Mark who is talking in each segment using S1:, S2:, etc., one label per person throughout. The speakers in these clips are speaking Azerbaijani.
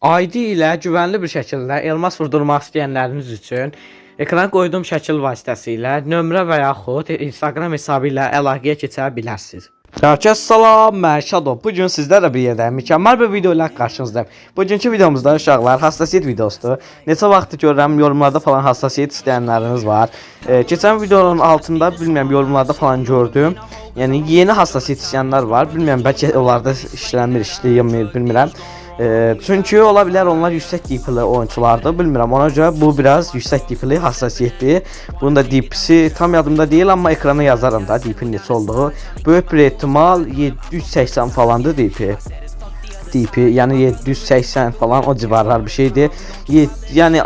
S1: ID ilə güvənli bir şəkildə elmas vurdurmaq istəyənləriniz üçün ekrana qoyduğum şəkil vasitəsilə nömrə və yaxud Instagram hesabı ilə əlaqəyə keçə bilərsiniz. Herkese salam, mən Şado. Bugün sizlərlə bir yerdə mükəmməl bir video ilə qarşınızdayım. Bugünkü videomuzda uşaqlar hassasiyet videosudur. Neçə vaxt görürəm yorumlarda falan hassasiyet istəyənləriniz var. Keçən videonun altında bilmirəm yorumlarda falan gördüm. Yəni yeni hassasiyet istəyənlər var. Bilmirəm bəlkə onlarda işləyir, bilmirəm. Çünkü ola bilər onlar yüksək DP'li oyunculardır, bilmirəm. Ona görə bu biraz yüksək DP'li hassasiyetli. Bunun da DP'si tam yadımda değil amma ekrana yazarım da DP'nin neçə olduğu. Böyük bir ehtimal 780 falandır DP. Yani 780 falan o civarlar bir şeydir. Yani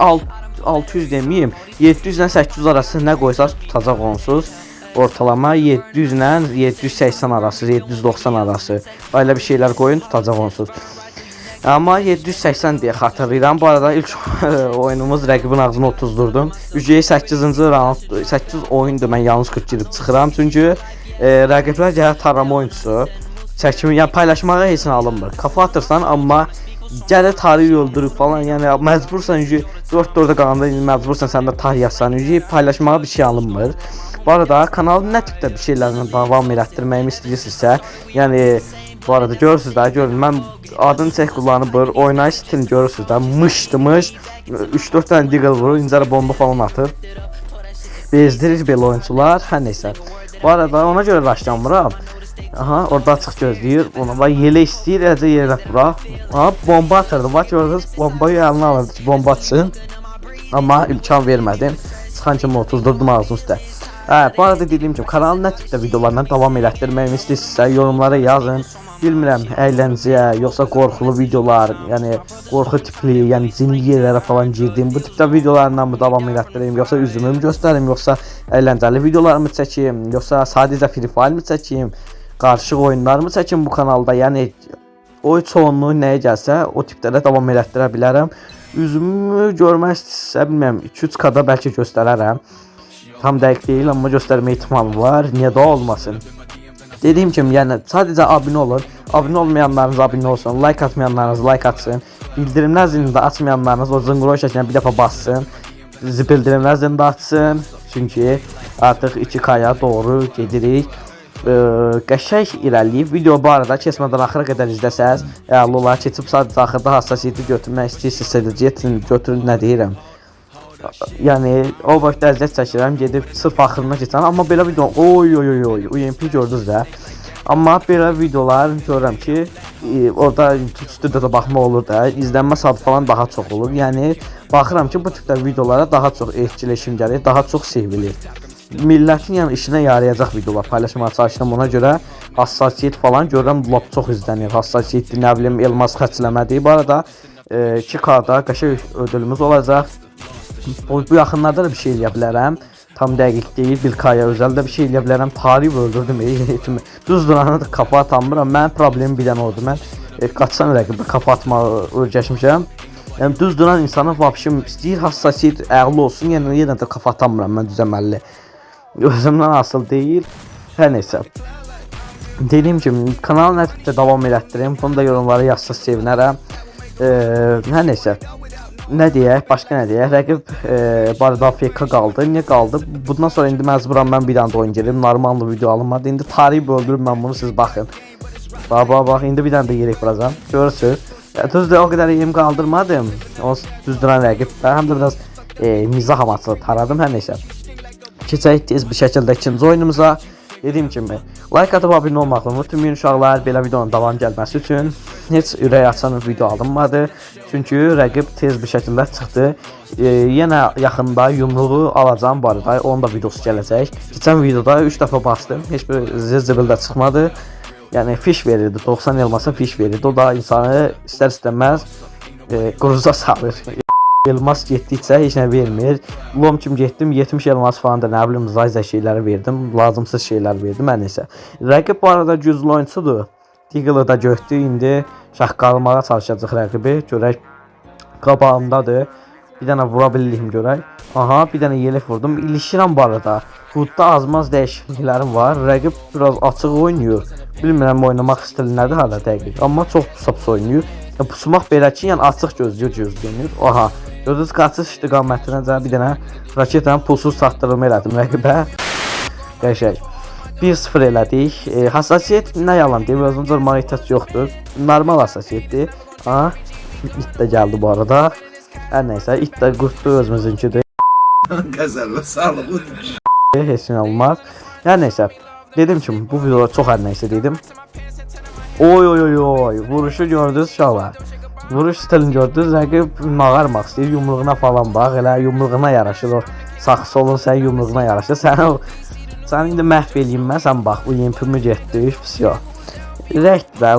S1: 600 demeyeyim. 700 ile 800 arası ne koysaz tutacaq onsuz. Ortalama 700 ile 780 arası, 790 arası. Öyle bir şeyler koyun tutacaq onsuz. Ama 780 diye hatırlayıram. Bu arada ilk oyunumuz rəqibin ağzını 30'durdum. Ücəyi 8-ci round, 8 oyundur. Mən yalnız 40 girib çıxıram. Çünkü rəqiblər gəlir tarama oyuncusu. Çəkimi, yəni paylaşmağa heç nə alınmır. Kafa atırsan amma gəlir tarih öldürüb falan. Yəni məcbursan 4-4-də qalanda məcbursan sən də tarih yazsan, paylaşmağa bir şey alınmır. Bu arada kanalı nə tipdə bir şeylərlə davam elətdirməyimi istəyirsinizsə, yəni bu arada görürsünüz də, görün mən adını çək kullanıbır, oynayış stilini görürsünüz də, mışmış 3-4 tane deagle vurur, incəli bomba falan atır, bezdirir belə oyuncular, hər neysə. Bu arada ona görə raşlanmıram. Aha, orada açıq gözləyir, ona bax yelə istəyir, eləcə yerə vuraq. Aha, bomba atırdı, bax gördünüz, bombayı əlinə alırdı ki, bomba atsın, amma imkan vermədim, çıxan kimi 30'durdum ağzının üstə. Bu arada dediyim kimi kanalın nə tipdə videolarla davam elətdirməyimi istəyirsinizsə yorumlara yazın. Bilmirəm əyləncəyə yoxsa qorxulu videolar, yəni qorxu tipli, yəni cinli yerlərə falan girdim. Bu tipdə videolarla mı davam elətdireyim, yoxsa üzümü göstərim, yoxsa əyləncəli videolarımı çəkeyim, yoxsa sadəcə Free Fire mi çəkeyim, qarışıq oyunlarımı çəkim bu kanalda. Yəni o çoğunluğu nəyə gəlsə o tipdə də davam elətdirə bilərəm. Üzümü görmək istəyirsə bilmirəm 2-3K'da bəlkə göstərərəm. Tam dəqiq deyil amma göstərmə ehtimalı var. Niyə də olmasın? Dediğim kimi yəni sadəcə abunə olun. Abunə olmayanlarınız abunə olsun. Like atmayanlarınız like atsın. Bildirimlər zilini də açmayanlarınız o zınqıroy şəklinə bir dəfə bassın. Bildirimlər zilini də açsın. Çünki artıq 2K'ya doğru gedirik. Qəşəng irəliyib. Video bu arada keçmədən axıra qədər izləsəz, əgər olar keçib sadəcə axırda hassasiyeti götürmək istəyirsinizsə götürün, nə deyirəm. Yəni o vaxt əziyyət çəkirəm, gedib sırf axırına keçən, amma belə video UMP gördünüz də. Amma belə videolar görürəm ki, orada stüdyoda baxma olur da, izlənmə sayı falan daha çox olur. Yəni baxıram ki, bu tipdə videolara daha çox etkiləşim gəlir, daha çox sevilir. Millətin yəni işinə yarayacaq videolar paylaşmağa çalışıram, ona görə hassasiyet falan görürəm lap çox izlənir. Hassasiyetli, nə bilim, elmas xərcləmədir. Bu arada 2K'da qəşəng ödülümüz olacaq. Bu yaxınlarda da bir şey eləyə bilərəm. Tam dəqiq deyil, 1K'ya özəl də bir şey eləyə bilərəm. Tarih öldürdüm, düz duranı da kafa atamıram. Mənim problemim bir dənə oldu. Mən qaçsan rəqibə kafa atmağı öyrəşmişəm. Yəni düz duran insana vapşım istəyir hassasiyet əqli olsun, yəni yenə də kafa atamıram mən düzəməlli. Özümdən asıl deyil. Hər neysə. Dediyim kimi kanal nə tipdə davam elətdirəm, bunu da yorumlara yazsaz sevinərəm. Hər neysə. Nə deyək, başqa nə deyək, rəqib bu arada AFK qaldı, niyə qaldı? Bundan sonra indi məcburam mən bir dənə də oyun girim, normal video alınmadı, indi tarih böldürüb mən bunu, siz baxın. Bax, indi bir dənə də yerək vuracam, görürsünüz. Düzdür, o qədər yem qaldırmadım, o düzdürən rəqib, həm də biraz mizah amaçlı taradım, hər neysə. Keçək tez bir şəkildə ikinci oyunumuza. Dediyim kimi, like atıb abunə olmaqla unutmayın uşaqlar, belə videonun davam gəlməsi üçün heç ürək açan video alınmadı. Çünki rəqib tez bir şəkildə çıxdı. Yenə yaxında yumruğu alacağım bu arada, onun da videosu gələcək. Keçən videoda 3 dəfə bastım, heç bir zirzibildə çıxmadı. Yəni fiş verirdi, 90 elmasa fiş verirdi. O da insanı istər-istəməz quruza salır. Elmas getdikcə heç nə vermir. Lom kimi getdim, 70 elmas falan da nə bilim zayza şeyləri verdim, lazımsız şeylər verdim, hər neysə. Rəqib bu arada güclü oyunçudur. Deagle'ı da götdü, indi şaxqalmağa çalışacaq rəqibi. Görək qabağımdadır. Bir dənə vura bildim görək. Aha, bir dənə yelek vurdum. İlişirəm bu arada. Hudda azmaz dəyişikliklərim var. Rəqib biraz açıq oynayır. Bilmirəm oynamaq stili nədir hala dəqiq. Amma çox pis oynayır. Pusmaq belə ki, yəni açıq gözləyir. Aha, gördünüz qaçış istiqamətinə bir dənə raketlə pulsuz çatdırılma elədim rəqibə. Qəşəng. 1-0 elədik. Hassasiyyət nə yalan deyim, özünün cırmağa ehtiyac yoxdur. Normal hassasiyyətdir. Ha, it də gəldi bu arada. Hər nəysə, it də qurtdu özümüzünkidir.
S2: Qəzəllə sağlıqlı.
S1: Heç nə olmaz. Hər nəysə, dedim ki, bu videoda çox hər nəysə dedim. Oy, vuruşu gördünüz uşaqlar. Vuruş stilini gördünüz, rəqib mağarmaq istəyir, yumruğuna falan bax, elə yumruğuna yaraşır o. Sağ solun sən yumruğuna yaraşır. Sən indi məhv eləyim mən, sən bax, UMP-mi getdik, vəsiyo. Rəkdir də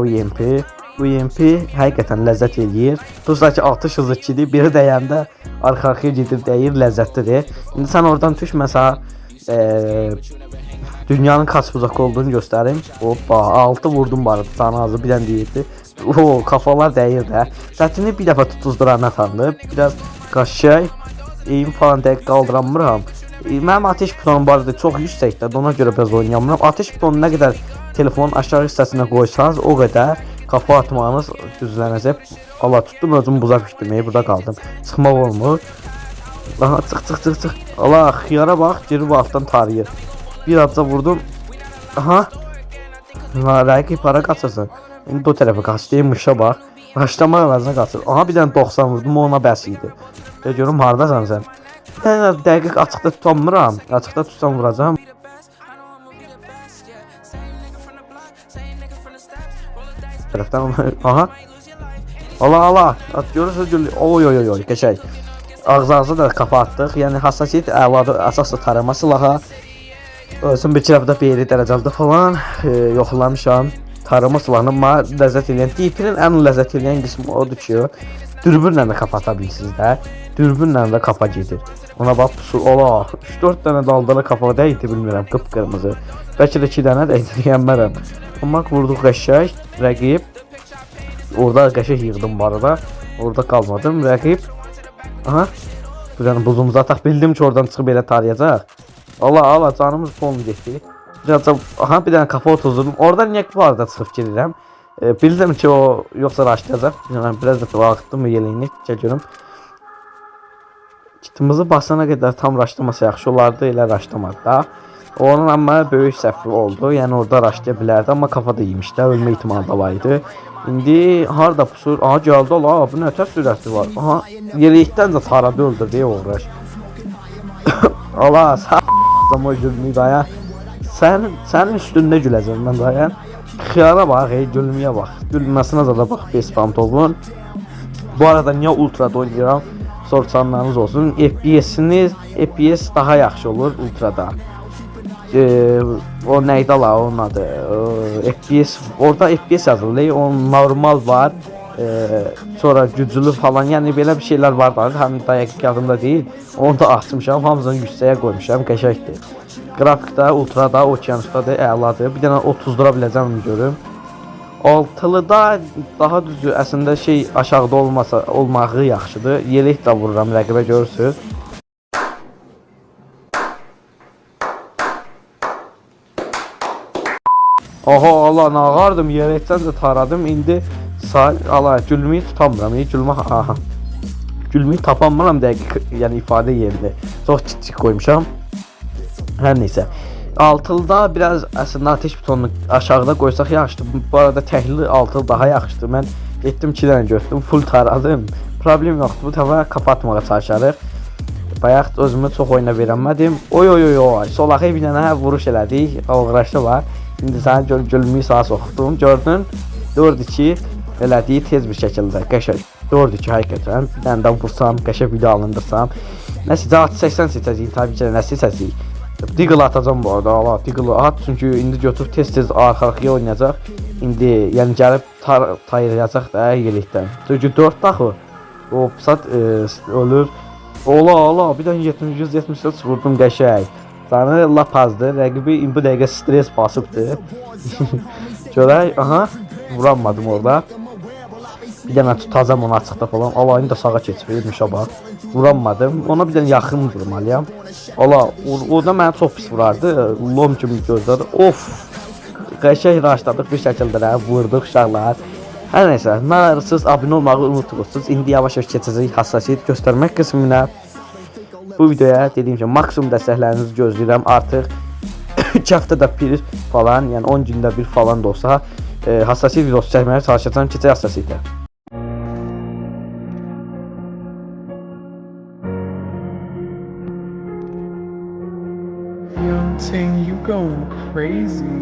S1: UMP həqiqətən ləzzət eləyir. Dostlar ki, atış hızı 2-dir, biri dəyəndə arxa-arxaya gedir, dəyir, ləzzətlidir. İndi sən oradan düş, məsələ, dünyanın kaç bucaq olduğunu göstərim. Hoppa, 6 vurdum bu arada, sana azı bir dənə deyirdi. Kafalar dəyir də. Sətini bir dəfə tutuzduran atandı, biraz qaşşay, eğim falan dəqiq qaldıramıram. Mənim ateş butonum bu arada çox yüksəkdir, ona görə biraz oynayamıram. Ateş butonu nə qədər telefonun aşağı hissəsinə qoysanız, o qədər kafa atmağınız düzlənəcək. Allah tutdum, özümü buza pişdim, burada qaldım. Çıxmaq olmur. Aha, çıx. Allah, xiyara bax, girib altdan tarıyır. Bir adca vurdum. Aha. Rəqib para qaçırsan. İndi o tərəfə qaçdıyım, mışa bax. Başlamaq əvəzinə qaçır. Aha, bir dənə 90 vurdum, ona bəs idi. Görüm, haradasan sən? Bir dənə dəqiq açıqda tutamıram. Açıqda tutsam vuracam. Tərəfdən, aha. Allah. Görürsünüz, oy, qəşəng. Ağzı da kafa atdıq. Yəni, hassasiyyət əladır, əsaslı tarama silaha. Özüm bir tərəfdə beyri dərəcədə falan yoxlamışam. Tarama silahını ləzzət eləyən, DP-nin ən ləzzət eləyən qismi odur ki, dürbünlə də kafa ata bilirsiniz də. Dürbünlə də kafa gedir. Ona bax, ola, 3-4 dənə daldala kafa dəydi, bilmirəm, qıpqırmızı. Bəlkə də 2 dənə dəydi, deyənmərəm. Amma vurduq qəşək, rəqib. Orada qəşək yığdım bu arada. Orada qalmadım, rəqib. Aha, bu dənə buzumuzu ataq, bildim ki, oradan çıxıb elə tarayacaq. Allah, canımız polunu getdi. Aha, bir dənə kafa otuzdum. Oradan niyə bu arada çıxıb girirəm. Bildim ki, o yoxsa raşlayacaq. Biraz da vaxtdım yeləyini, görüm. Kitimizi basana qədər tam raşlamasa yaxşı olardı, elə raşlamadı da. Onun amma böyük səhvi oldu. Yəni orada raşlaya bilərdi, amma kafa da yemiş də, ölmə ihtimalı da var idi. İndi harda pusur? Aha, gəldi ola, bu nətər sürəti var. Aha, yerlikdən də taradı öldür deyə uğraş. Allah, sən o gülmüyü dayan. Sənin üstündə güləcəm mən dayan. Xiyara bax, gülmüyə bax. Gülməsinə zada bax, 5 pantolon. Bu arada niyə ultrada oynayıram? Sorçanlarınız olsun. FPS daha yaxşı olur ultrada. O neydi la onun adı? FPS, orada FPS yazılır. O normal var. Sonra güclü falan, yəni belə bir şeylər var da, həm dəqiq yadımda deyil. Onu da açmışam, hamısını yüksəyə qoymuşam, qəşəngdir. Qrafikdə, ultrada, okeanusdadır, əladır. Bir dənə 30 dura biləcəm görüm. Altılıda daha düzü əslində aşağıda olmağı yaxşıdır. Yelək də vururam rəqibə, görürsünüz. Oho, Allah, nağardım, yeləkdən də taradım. İndi gülmüyü tutamıram. Gülmüyü tapamıram dəqiq, yəni ifadə yerində. Çox kiçik qoymuşam. Hər neysə. Altılıda biraz əslində ateş butonunu aşağıda qoysaq yaxşıdır. Bu arada təhli altılı daha yaxşıdır. Mən getdim 2 dənə götürdüm, full taradım. Problem yoxdur, bu dəfə kafa atmağa çalışarıq. Bayaq özümü çox oyuna verəmədim. Oy, solağı bir dənə vuruş elədik, uğraşı var. İndi sənə gülmüyü sağa soxdum, gördün? 4-2 elədiyi tez bir şəkildə, qəşəng. 4-2 həqiqətən, bir dənə də vursam, qəşəng video alındırsam. Nəsə, 80 seçəcəyim, tabii ki, nə seçəcəyik. Deagle atacağım bu arada, Allah, Deagle at, çünki indi götürüb tez arxa-arxaya oynayacaq. İndi, yəni gəlib tayıracaq da yeləkdən. Çünki 4 daxı, o psat ölür. Ola, bir dənə 174 vurdum, qəşəng. Canı lap azdır, rəqibi bu dəqiqə stres basıbdır. Görək, aha, vuranmadım orada. Bir dənə tutacam onu açıqda falan. Allah, indi də sağa keçir, müşə bax. Vuranmadım, ona bir dənə yaxın vurmalıyam. Allah, orada mənə çox pis vurardı, lom kimi gözlədi. Of, qəşəng raşladıq bir şəkildə, vurduq uşaqlar. Hər nəysə, mənsiz abunə olmağı unutmursuz. İndi yavaş-yavaş keçəcəyik hassasiyyət göstərmək qisminə. Bu videoya dediyim kimi maksimum dəstəklərinizi gözləyirəm. Artıq 2 həftədə bir falan, yəni 10 gündə bir falan da olsa hassasiyyət videosu çəkməyə çalışacağam. Keçək hassasiyyətə.
S3: Young Ting, you going crazy.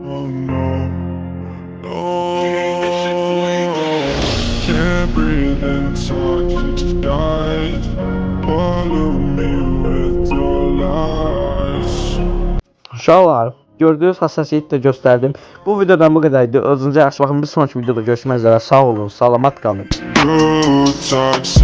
S4: Oh no, no. Can't breathe and talk, you died. Follow me with your lies.
S1: Uşaqlar, gördüyünüz hassasiyyəti də göstərdim. Bu videodan bu qədər idi. Özünüzə yaxşı baxın. Bir sonraki videoda görüşmək üzrə. Sağ olun, salamat qalın.
S4: You toxic.